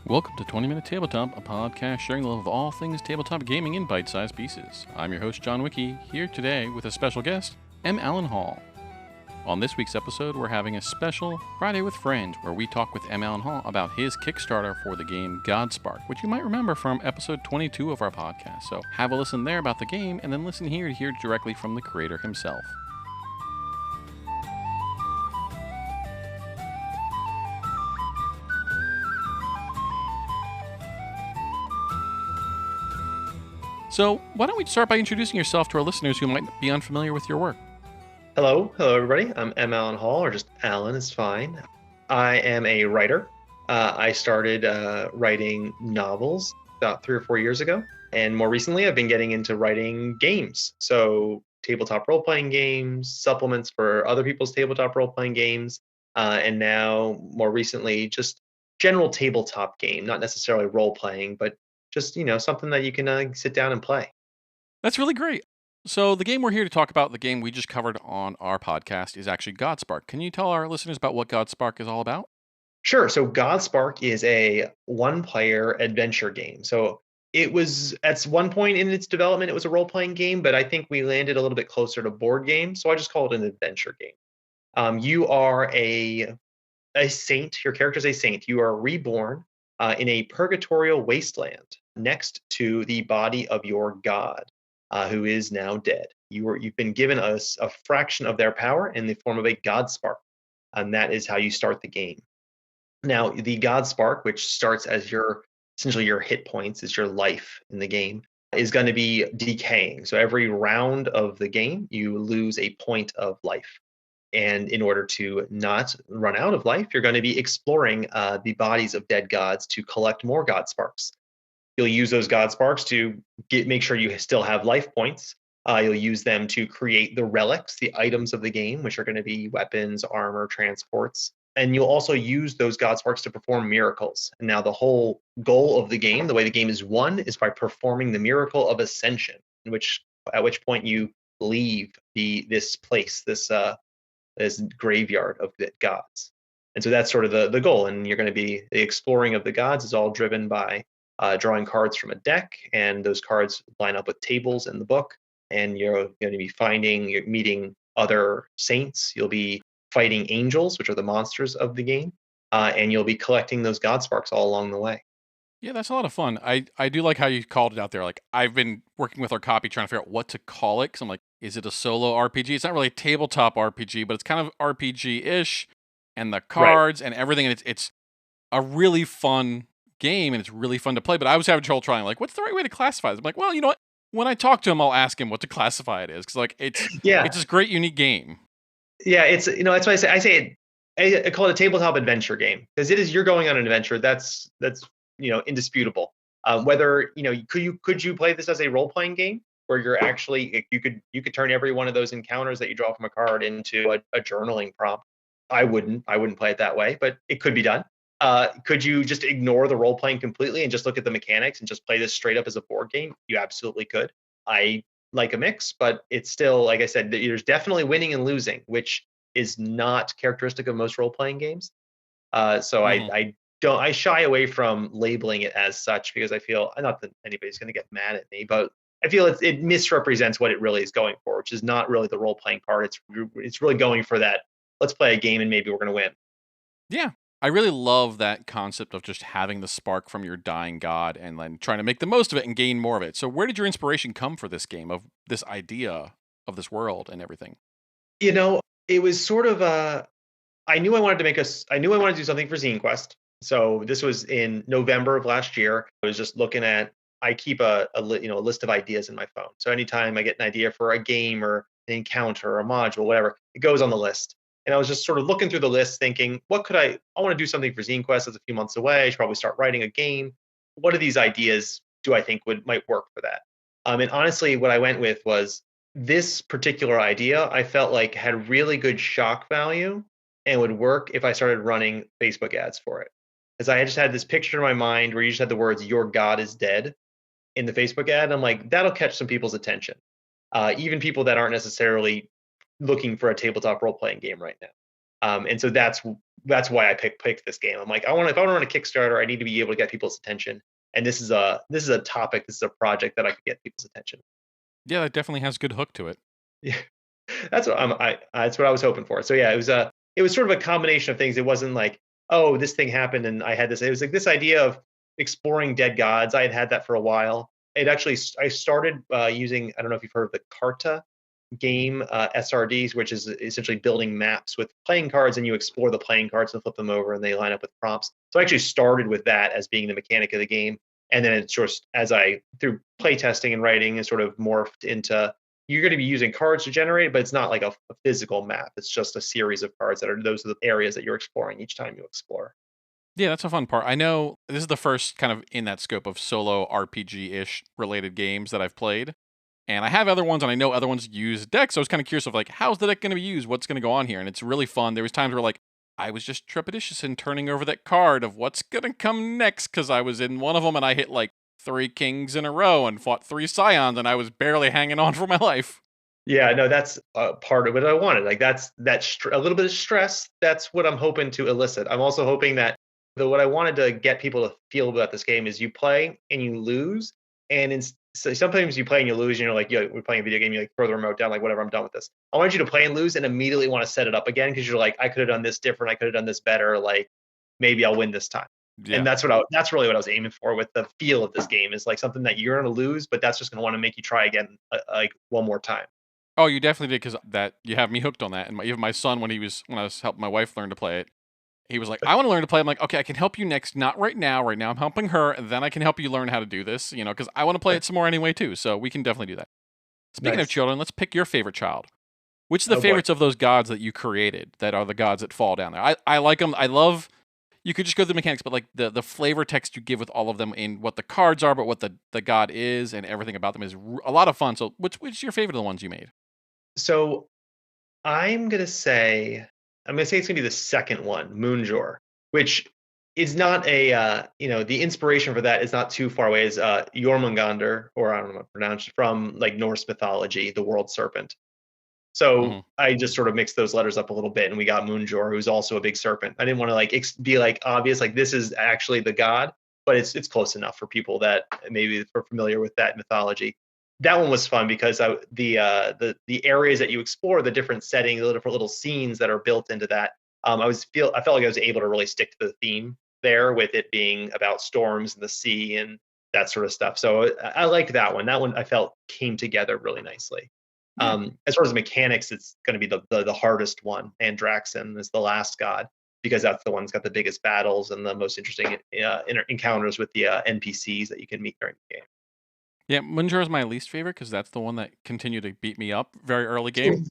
Welcome to 20 Minute Tabletop, a podcast sharing the love of all things tabletop gaming in bite-sized pieces. I'm your host, John Wiki, here today with a special guest, M. Allen Hall. On this week's episode, we're having a special Friday with Friends, where we talk with M. Allen Hall about his Kickstarter for the game Godspark, which you might remember from episode 22 of our podcast. So have a listen there about the game, and then listen here to hear directly from the creator himself. So why don't we start by introducing yourself to our listeners who might be unfamiliar with your work? Hello everybody. I'm M. Allen Hall, or just Allen is fine. I am a writer. I started writing novels about 3 or 4 years ago, and more recently I've been getting into writing games. So tabletop role-playing games, supplements for other people's tabletop role-playing games, and now more recently just general tabletop game, not necessarily role-playing, but just something that you can sit down and play. That's really great. So the game we're here to talk about, the game we just covered on our podcast, is actually Godspark. Can you tell our listeners about what Godspark is all about? Sure. So Godspark is a one-player adventure game. So it was, at one point in its development, it was a role-playing game, but I think we landed a little bit closer to board game. So I just call it an adventure game. You are a saint. Your character is a saint. You are reborn in a purgatorial wasteland next to the body of your god, who is now dead. You've been given a fraction of their power in the form of a Godspark, and that is how you start the game. Now, the Godspark, which starts as essentially your hit points, is your life in the game, is going to be decaying. So every round of the game, you lose a point of life. And in order to not run out of life, you're going to be exploring the bodies of dead gods to collect more Godsparks. You'll use those Godsparks to make sure you still have life points. You'll use them to create the relics, the items of the game, which are going to be weapons, armor, transports. And you'll also use those Godsparks to perform miracles. And now the whole goal of the game, the way the game is won, is by performing the miracle of ascension, at which point you leave this place, this graveyard of the gods. And so that's sort of the goal. And you're going to be, the exploring of the gods is all driven by drawing cards from a deck, and those cards line up with tables in the book, and you're going to be you're meeting other saints. You'll be fighting angels, which are the monsters of the game, and you'll be collecting those Godsparks all along the way. Yeah, that's a lot of fun. I do like how you called it out there. Like, I've been working with our copy trying to figure out what to call it, because I'm like, is it a solo RPG? It's not really a tabletop RPG, but it's kind of RPG-ish, and the cards and everything, and it's a really fun game, and it's really fun to play. But I was having trouble trying, like, what's the right way to classify this? I'm like, well, you know what? When I talk to him, I'll ask him what to classify it as, because like it's this great unique game. Yeah, it's that's why I call it a tabletop adventure game, because you're going on an adventure. That's indisputable. Whether could you play this as a role playing game where you're actually you could turn every one of those encounters that you draw from a card into a journaling prompt. I wouldn't play it that way, but it could be done. Could you just ignore the role playing completely and just look at the mechanics and just play this straight up as a board game? You absolutely could. I like a mix, but it's still, like I said, there's definitely winning and losing, which is not characteristic of most role playing games. So I shy away from labeling it as such, because I feel, not that anybody's going to get mad at me, but I feel it misrepresents what it really is going for, which is not really the role playing part. It's really going for that. Let's play a game and maybe we're going to win. Yeah. I really love that concept of just having the spark from your dying god and then trying to make the most of it and gain more of it. So where did your inspiration come for this game, of this idea of this world and everything? It was sort of I knew I wanted to do something for Zine Quest. So this was in November of last year. I was just looking at, I keep a list of ideas in my phone. So anytime I get an idea for a game or an encounter or a module, whatever, it goes on the list. And I was just sort of looking through the list thinking, I want to do something for Zine Quest. It's a few months away. I should probably start writing a game. What of these ideas do I think might work for that? And honestly, what I went with was this particular idea I felt like had really good shock value and would work if I started running Facebook ads for it. Because I just had this picture in my mind where you just had the words, "Your God is dead," in the Facebook ad. And I'm like, that'll catch some people's attention. Even people that aren't necessarily looking for a tabletop role-playing game right now. And so that's why I picked this game. I'm like, if I want to run a Kickstarter, I need to be able to get people's attention. And this is a topic, this is a project that I could get people's attention. Yeah, that definitely has a good hook to it. Yeah, that's what that's what I was hoping for. So yeah, it was sort of a combination of things. It wasn't like, oh, this thing happened and I had this. It was like this idea of exploring dead gods. I had that for a while. I started using, I don't know if you've heard of the Carta game, SRDs, which is essentially building maps with playing cards, and you explore the playing cards and flip them over and they line up with prompts. So I actually started with that as being the mechanic of the game. And then it just, as I, through playtesting and writing, it sort of morphed into, you're going to be using cards to generate, but it's not like a physical map. It's just a series of cards those are the areas that you're exploring each time you explore. Yeah, that's a fun part. I know this is the first kind of in that scope of solo RPG-ish related games that I've played. And I have other ones, and I know other ones use decks. So I was kind of curious of like, how's the deck going to be used? What's going to go on here? And it's really fun. There was times where like I was just trepidatious in turning over that card of what's going to come next because I was in one of them and I hit like 3 kings in a row and fought 3 scions, and I was barely hanging on for my life. Yeah, no, that's part of what I wanted. Like a little bit of stress. That's what I'm hoping to elicit. I'm also hoping that what I wanted to get people to feel about this game is you play and you lose, and so sometimes you play and you lose, and you're like, yo, we're playing a video game. You like throw the remote down, like whatever, I'm done with this. I want you to play and lose and immediately want to set it up again because you're like, I could have done this different. I could have done this better. Like maybe I'll win this time. Yeah. And that's really what I was aiming for with the feel of this game, is like something that you're going to lose, but that's just going to want to make you try again, like one more time. Oh, you definitely did, because that you have me hooked on that. And even my son, when I was helping my wife learn to play it, he was like, I want to learn to play. I'm like, okay, I can help you next. Not right now. Right now, I'm helping her. And then I can help you learn how to do this, because I want to play it some more anyway, too. So we can definitely do that. Speaking of Nice. children, let's pick your favorite child. Which of the Oh boy. favorites of those gods that you created that are the gods that fall down there? I like them. I love, you could just go through the mechanics, but like the flavor text you give with all of them in what the cards are, but what the god is and everything about them is a lot of fun. So which is your favorite of the ones you made? So I'm gonna say it's gonna be the second one, Moonjor, which is not the inspiration for that is not too far away. Is Jormungandr, or I don't know how to pronounce it, from like Norse mythology, the world serpent. So I just sort of mixed those letters up a little bit, and we got Moonjor, who's also a big serpent. I didn't want to like be like obvious, like this is actually the god, but it's close enough for people that maybe are familiar with that mythology. That one was fun because the areas that you explore, the different settings, the different little scenes that are built into that. I felt like I was able to really stick to the theme there, with it being about storms and the sea and that sort of stuff. So I liked that one. That one I felt came together really nicely. Yeah. As far as mechanics, it's going to be the hardest one. Andraxon is the last god, because that's the one that's got the biggest battles and the most interesting encounters with the NPCs that you can meet during the game. Yeah, Munjor is my least favorite because that's the one that continued to beat me up very early game.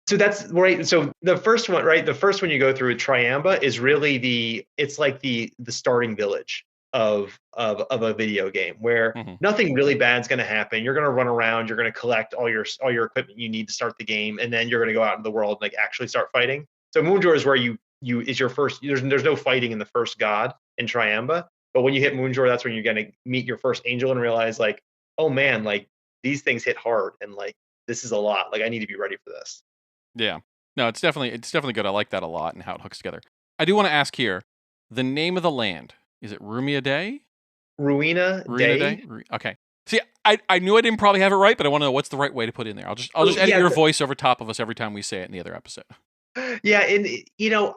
So that's right. So the first one, right? The first one you go through, Triamba, is really it's like the starting village of a video game, where nothing really bad's going to happen. You're going to run around. You're going to collect all your equipment you need to start the game, and then you're going to go out in the world and like actually start fighting. So Moonjor is where you is your first. There's no fighting in the first god in Triamba, but when you hit Moonjor, that's when you're going to meet your first angel and realize like, oh man, like these things hit hard, and like this is a lot. Like I need to be ready for this. Yeah. No, it's definitely good. I like that a lot and how it hooks together. I do want to ask here, the name of the land, is it Rumia Day? Ruina Day. Okay. See, I knew I didn't probably have it right, but I want to know what's the right way to put it in there. I'll just edit your voice over top of us every time we say it in the other episode. Yeah, and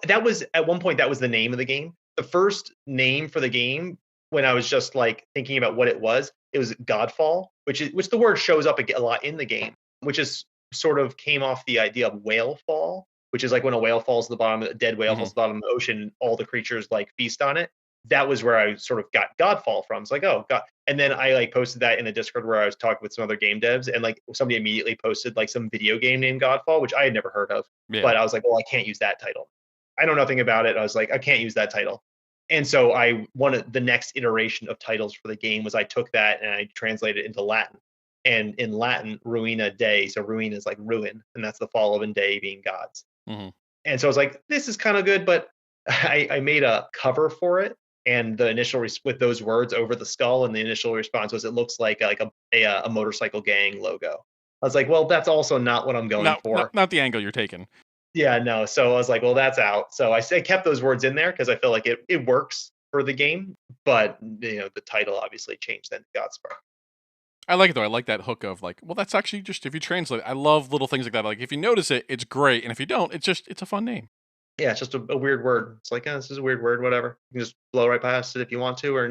that was at one point that was the name of the game. The first name for the game, when I was just like thinking about what it was Godfall, which the word shows up a lot in the game, which is sort of came off the idea of whale fall, which is like when a whale falls to the bottom, a dead whale falls to the bottom of the ocean, and all the creatures like feast on it. That was where I sort of got Godfall from. It's like, oh God. And then I like posted that in a Discord where I was talking with some other game devs, and like somebody immediately posted like some video game named Godfall, which I had never heard of. Yeah. But I was like, well, I can't use that title. I know nothing about it. I was like, I can't use that title. And so I wanted the next iteration of titles for the game was I took that and I translated it into Latin. And in Latin, Ruina Day. So ruin is like ruin, and that's the fall of, and day being gods. And so I was like, this is kind of good, but I made a cover for it. And the initial with those words over the skull, and the initial response was, "It looks like a motorcycle gang logo." I was like, "Well, that's also not what I'm going for." Not the angle you're taking. Yeah, no. So I was like, well, that's out. So I kept those words in there because I feel like it works for the game, but the title obviously changed then to Godspark. I like it though. I like that hook of like, well, that's actually just if you translate. I love little things like that. Like if you notice it, it's great, and if you don't, it's a fun name. Yeah, it's just a weird word. It's like, this is a weird word, whatever. You can just blow right past it if you want to, or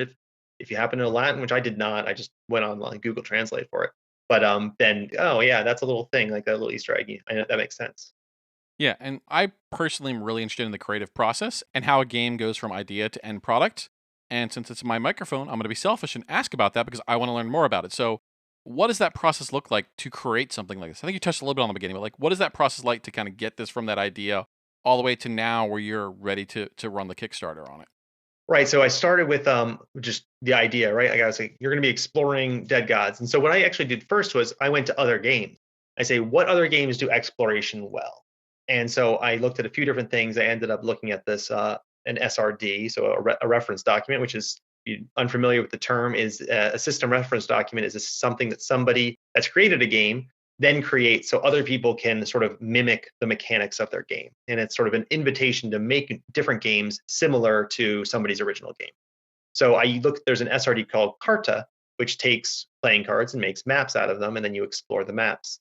if you happen to know Latin, which I did not, I just went on like Google Translate for it. But then, oh yeah, that's a little thing, like that little Easter egg. I know that makes sense. Yeah, and I personally am really interested in the creative process and how a game goes from idea to end product. And since it's my microphone, I'm going to be selfish and ask about that because I want to learn more about it. So, what does that process look like to create something like this? I think you touched a little bit on the beginning, but like, what is that process like to kind of get this from that idea all the way to now where you're ready to run the Kickstarter on it? Right. So I started with just the idea, right? Like I was like, you're going to be exploring dead gods. And so what I actually did first was I went to other games. I say, what other games do exploration well? And so I looked at a few different things. I ended up looking at this an SRD, so a reference document, which is, if you're unfamiliar with the term, is a system reference document is something that somebody that's created a game then create so other people can sort of mimic the mechanics of their game. And it's sort of an invitation to make different games similar to somebody's original game. So there's an SRD called Carta, which takes playing cards and makes maps out of them, and then you explore the maps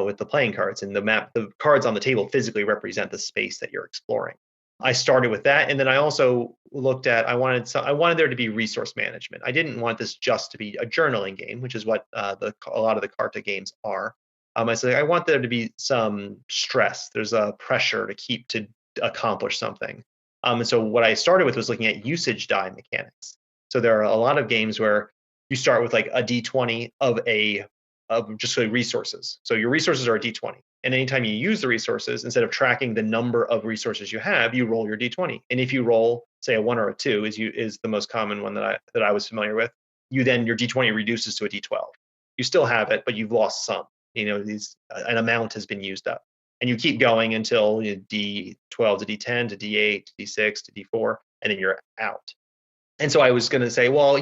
with the playing cards. And the cards on the table physically represent the space that you're exploring. I started with that, and then I also looked at I wanted there to be resource management. I didn't want this just to be a journaling game, which is what a lot of the Carta games are. I said I want there to be some stress. There's a pressure to accomplish something. And so what I started with was looking at usage die mechanics. So there are a lot of games where you start with like a d20 of just resources. So your resources are a d20. And anytime you use the resources, instead of tracking the number of resources you have, you roll your d20. And if you roll, say a 1 or a 2 is the most common one that I was familiar with, your d20 reduces to a d12. You still have it, but you've lost some. An amount has been used up. And you keep going until D12 to D10 to D8 to D6 to D4, and then you're out. And so I was going to say, well,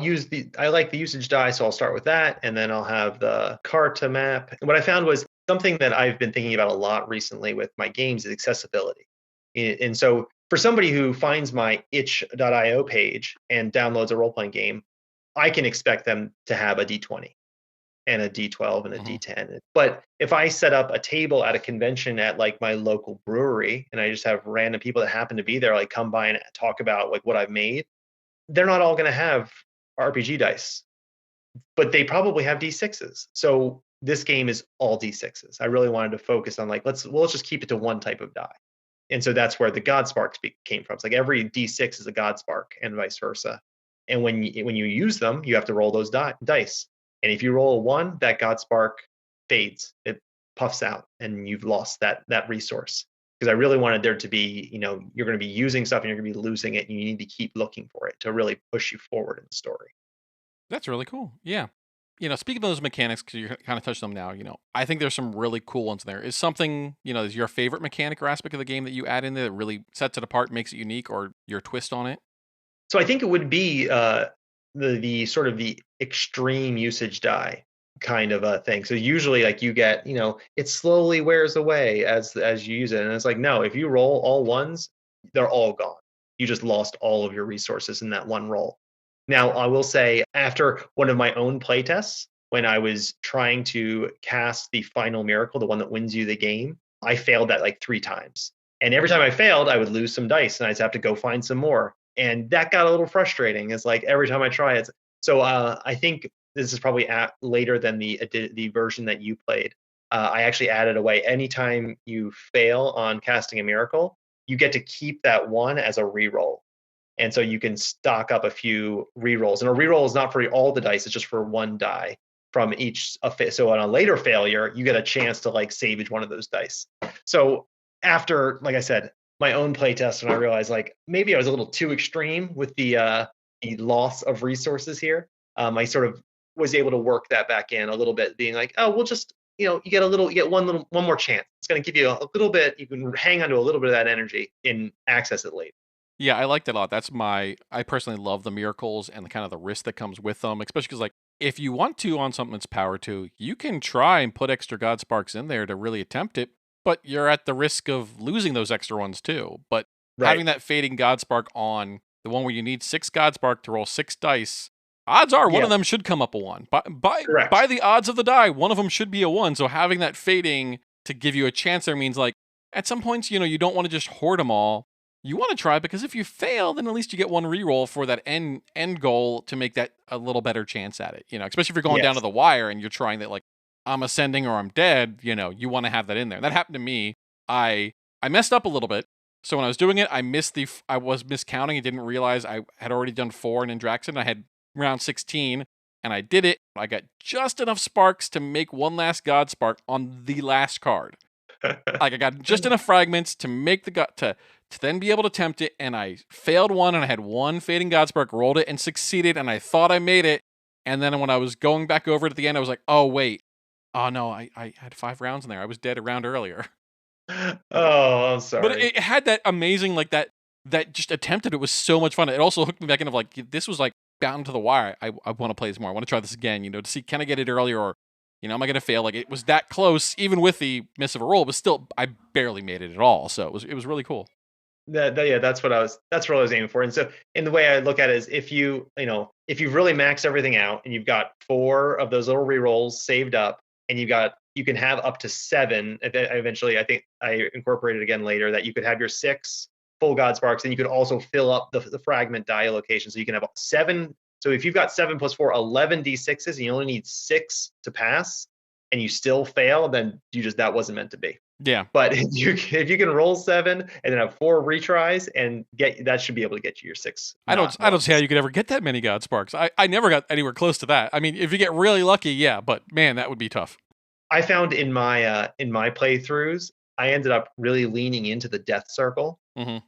I like the usage die, so I'll start with that, and then I'll have the Carta map. And what I found was something that I've been thinking about a lot recently with my games is accessibility. And so for somebody who finds my itch.io page and downloads a role-playing game, I can expect them to have a D20 and a D12 and a D10. But if I set up a table at a convention at like my local brewery and I just have random people that happen to be there, like come by and talk about like what I've made, they're not all going to have RPG dice, but they probably have D6s. So this game is all D6s. I really wanted to focus on like, let's just keep it to one type of die. And so that's where the Godspark came from. It's like every D6 is a Godspark and vice versa. And when you use them, you have to roll those dice. And if you roll a 1, that Godspark fades. It puffs out, and you've lost that resource. Because I really wanted there to be, you're going to be using stuff and you're going to be losing it, and you need to keep looking for it to really push you forward in the story. That's really cool. Yeah. Speaking of those mechanics, because you kind of touched them now, I think there's some really cool ones in there. Is something, is your favorite mechanic or aspect of the game that you add in there that really sets it apart, makes it unique, or your twist on it? So I think it would be the sort of the extreme usage die kind of a thing. So usually like you get, it slowly wears away as you use it. And it's like, no, if you roll all ones, they're all gone. You just lost all of your resources in that one roll. Now, I will say after one of my own playtests, when I was trying to cast the final miracle, the one that wins you the game, I failed that like 3 times. And every time I failed, I would lose some dice and I'd have to go find some more. And that got a little frustrating. It's like every time I try it. So I think this is probably later than the version that you played. I actually added away anytime you fail on casting a miracle, you get to keep that one as a reroll. And so you can stock up a few rerolls. And a reroll is not for all the dice, it's just for one die from each. So on a later failure, you get a chance to like salvage one of those dice. So after, like I said, my own playtest, and I realized like maybe I was a little too extreme with the loss of resources here. I sort of was able to work that back in a little bit, being like, oh, we'll just, you get one more chance. It's going to give you a little bit. You can hang on to a little bit of that energy and access it later. Yeah, I like that a lot. I personally love the miracles and the kind of the risk that comes with them, especially because, like, if you want to on something that's power to, you can try and put extra God Sparks in there to really attempt it. but you're at the risk of losing those extra ones too. But Right. having that fading Godspark on the one where you need 6 Godspark to roll 6 dice, odds are one Yeah. of them should come up a 1. By Correct. the odds of the die, one of them should be a 1. So having that fading to give you a chance there means like at some points, you don't want to just hoard them all. You want to try because if you fail, then at least you get one reroll for that end goal to make that a little better chance at it. Especially if you're going down to Yes. the wire and you're trying that like I'm ascending or I'm dead. You want to have that in there. That happened to me. I messed up a little bit. So when I was doing it, I was miscounting and didn't realize I had already done 4 in Draxon. I had round 16 and I did it. I got just enough sparks to make one last God Spark on the last card. Like I got just enough fragments to make the to then be able to tempt it, and I failed one, and I had one fading Godspark, rolled it, and succeeded, and I thought I made it, and then when I was going back over it at the end, I was like, oh wait, oh no, I had 5 rounds in there, I was dead a round earlier. Oh, I'm But sorry. it had that amazing like that just attempted. It was so much fun. It also hooked me back in of like this was like bound to the wire. I want to play this more. I want to try this again. To see can I get it earlier or am I going to fail? Like it was that close, even with the miss of a roll, but still I barely made it at all. So it was really cool. Yeah, that's what I was aiming for. And so, in the way I look at it is, if if you've really maxed everything out and you've got 4 of those little rerolls saved up, and you can have up to 7. Eventually, I think I incorporated again later that you could have your 6 full God Sparks, and you could also fill up the fragment die location, so you can have 7. So if you've got 7 plus 4, 11 d6s, and you only need 6 to pass, and you still fail, then that wasn't meant to be. Yeah. But if you can roll 7 and then have 4 retries and that should be able to get you your 6. I don't see how you could ever get that many God Sparks. I never got anywhere close to that. I mean, if you get really lucky, yeah, but man, that would be tough. I found in my playthroughs, I ended up really leaning into the death circle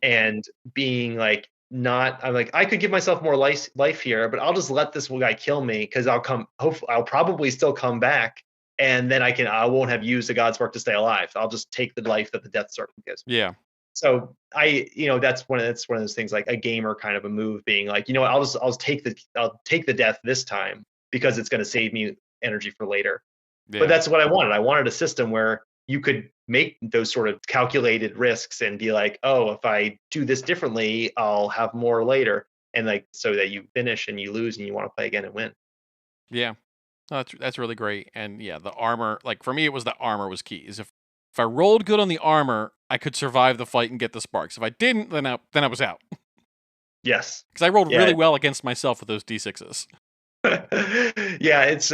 and being like I'm like, I could give myself more life here, but I'll just let this guy kill me because I'll probably still come back. And then I won't have used the Godspark to stay alive. I'll just take the life that the death circle gives. Yeah. So that's one of those things, like a gamer kind of a move, being like, I'll take the death this time because it's going to save me energy for later. Yeah. But that's what I wanted. I wanted a system where you could make those sort of calculated risks and be like, oh, if I do this differently, I'll have more later, and like so that you finish and you lose and you want to play again and win. Yeah. No, that's really great. And yeah, the armor, like for me, it was the armor was key. Is if I rolled good on the armor, I could survive the fight and get the sparks. If I didn't, then I was out. Yes, because I rolled really well against myself with those d6s. Yeah, it's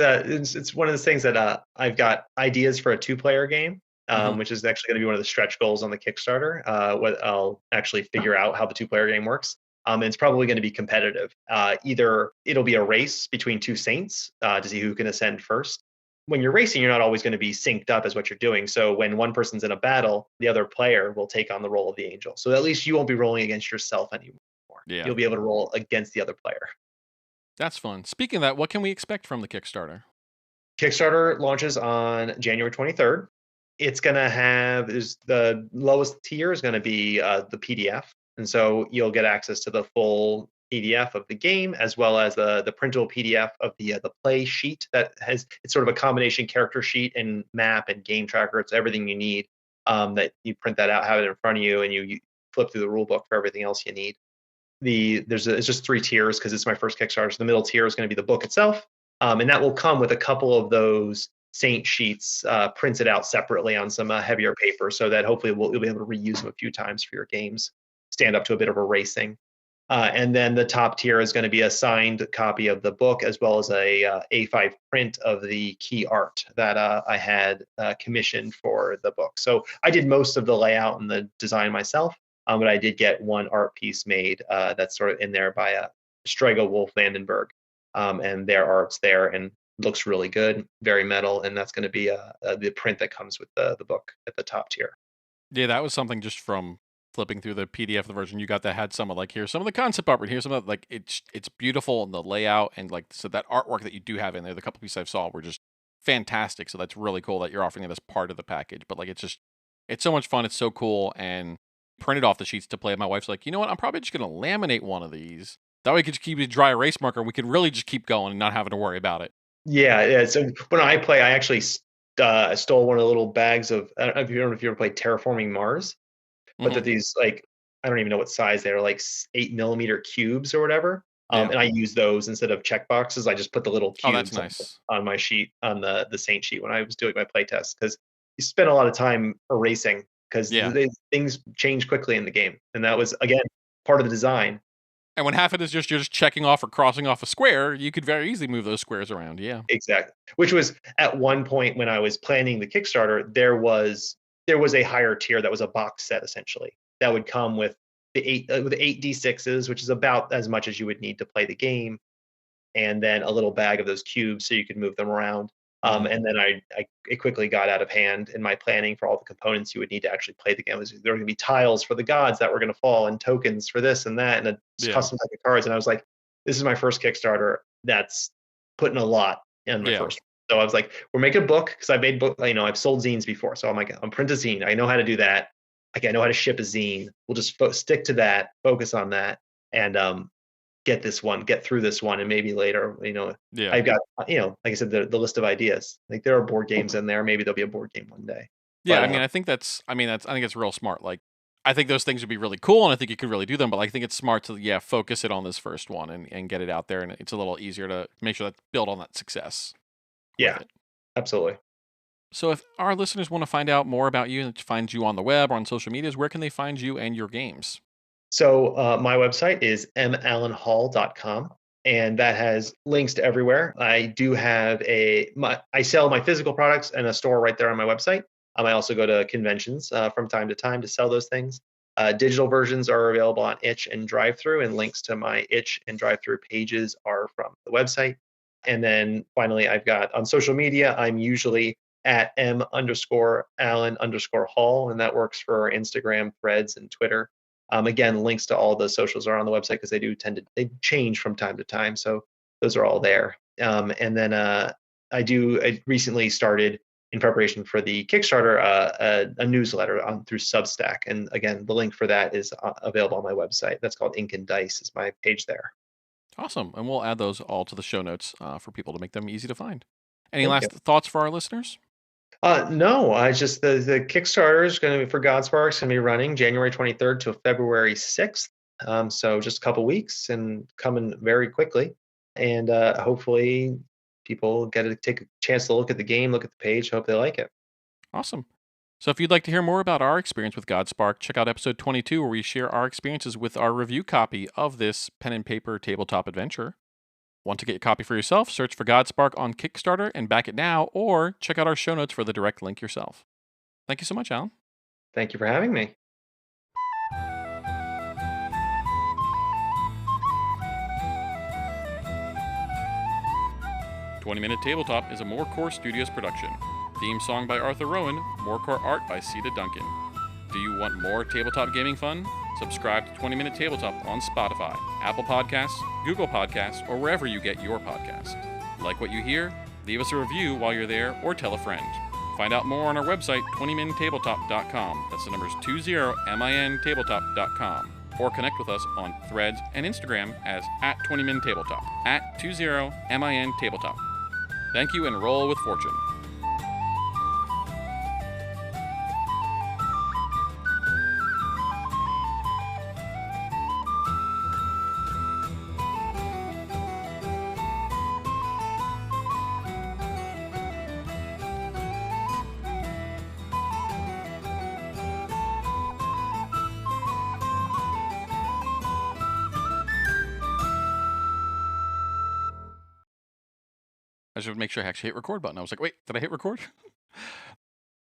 one of those things that I've got ideas for a 2-player game, which is actually going to be one of the stretch goals on the Kickstarter. What I'll actually figure out how the 2-player game works. And it's probably going to be competitive. Either it'll be a race between 2 saints to see who can ascend first. When you're racing, you're not always going to be synced up as what you're doing. So when one person's in a battle, the other player will take on the role of the angel. So at least you won't be rolling against yourself anymore. Yeah. You'll be able to roll against the other player. That's fun. Speaking of that, what can we expect from the Kickstarter? Kickstarter launches on January 23rd. It's going to have the lowest tier is going to be the PDF. And so you'll get access to the full PDF of the game, as well as the printable PDF of the play sheet it's sort of a combination character sheet and map and game tracker. It's everything you need. That you print that out, have it in front of you, and you flip through the rule book for everything else you need. It's just 3 tiers because it's my first Kickstarter. So the middle tier is going to be the book itself, and that will come with a couple of those Saint sheets printed out separately on some heavier paper, so that hopefully you'll be able to reuse them a few times for your games. Stand up to a bit of a racing. And then the top tier is going to be a signed copy of the book, as well as a A5 print of the key art that I had commissioned for the book. So I did most of the layout and the design myself, but I did get one art piece made that's sort of in there by Strego Wolf Vandenberg, and their art's there and looks really good, very metal, and that's going to be the print that comes with the book at the top tier. Yeah, that was something just from flipping through the PDF, the version you got that had some of like, here's some of the concept art, here's some of like it's beautiful, and the layout and like so that artwork that you do have in there, the couple pieces I saw were just fantastic. So that's really cool that you're offering it as part of the package. But like it's so much fun, it's so cool, and printed off the sheets to play. My wife's like, you know what, I'm probably just gonna laminate one of these. That way we could just keep a dry erase marker and we could really just keep going and not having to worry about it. Yeah. So when I play, I actually stole one of the little bags of, I don't know if you ever played Terraforming Mars, but Hmm. that these like, I don't even know what size they are, like 8 millimeter cubes or whatever. Yeah. And I use those instead of check boxes. I just put the little Oh, that's cubes nice. on my sheet, on the Saint sheet when I was doing my playtest, because you spend a lot of time erasing because Yeah. things change quickly in the game, and that was again part of the design. And when half it is just you're just checking off or crossing off a square, you could very easily move those squares around. Yeah. Exactly. Which was at one point when I was planning the Kickstarter, there was a higher tier that was a box set essentially that would come with 8 d6s, which is about as much as you would need to play the game, and then a little bag of those cubes so you could move them around. Hmm. And then it quickly got out of hand in my planning for all the components you would need to actually play the game. There were going to be tiles for the gods that were going to fall, and tokens for this and that, and a Yeah. custom deck of cards. And I was like, this is my first Kickstarter. That's putting a lot in my Yeah. first. So I was like, we're making a book, because I made book. I've sold zines before, so I'm like, I'm print a zine. I know how to do that. Like, I know how to ship a zine. We'll just stick to that, focus on that, and get through this one, and maybe later, Yeah. I've got, like I said, the list of ideas. Like, there are board games in there. Maybe there'll be a board game one day. Yeah. But I mean, I think it's real smart. Like, I think those things would be really cool, and I think you could really do them. But I think it's smart to focus it on this first one and get it out there, and it's a little easier to make sure that build on that success with yeah, it. absolutely. So, if our listeners want to find out more about you and to find you on the web or on social medias, where can they find you and your games? So my website is mallenhall.com, and that has links to everywhere. I do have I sell my physical products in a store right there on my website. I also go to conventions from time to time to sell those things. Digital versions are available on Itch and DriveThru, and links to my Itch and DriveThru pages are from the website. And then finally, I've got on social media, I'm usually at m_Allen_Hall, and that works for Instagram, Threads, and Twitter. Again, links to all the socials are on the website, because they change from time to time. So those are all there. And then I recently started, in preparation for the Kickstarter, a newsletter through Substack. And again, the link for that is available on my website. That's called Ink and Dice, is my page there. Awesome. And we'll add those all to the show notes for people to make them easy to find. Any Thank you. last thoughts for our listeners? No, I just the Kickstarter is going to be for Godspark. It's going to be running January 23rd to February 6th. So just a couple weeks, and coming very quickly. And hopefully people get to take a chance to look at the game, look at the page. Hope they like it. Awesome. So, if you'd like to hear more about our experience with Godspark, check out episode 22, where we share our experiences with our review copy of this pen and paper tabletop adventure. Want to get a copy for yourself? Search for Godspark on Kickstarter and back it now, or check out our show notes for the direct link yourself. Thank you so much, Alan. Thank you for having me. 20-Minute Tabletop is a Morecore Studios production. Theme song by Arthur Rowan, Morecore art by Sita Duncan. Do you want more tabletop gaming fun? Subscribe to 20-Minute Tabletop on Spotify, Apple Podcasts, Google Podcasts, or wherever you get your podcasts. Like what you hear? Leave us a review while you're there, or tell a friend. Find out more on our website, 20mintabletop.com. That's the numbers 20mintabletop.com. Or connect with us on Threads and Instagram as @20mintabletop, @20mintabletop. Thank you, and roll with fortune. I should make sure I actually hit record button. I was like, wait, did I hit record?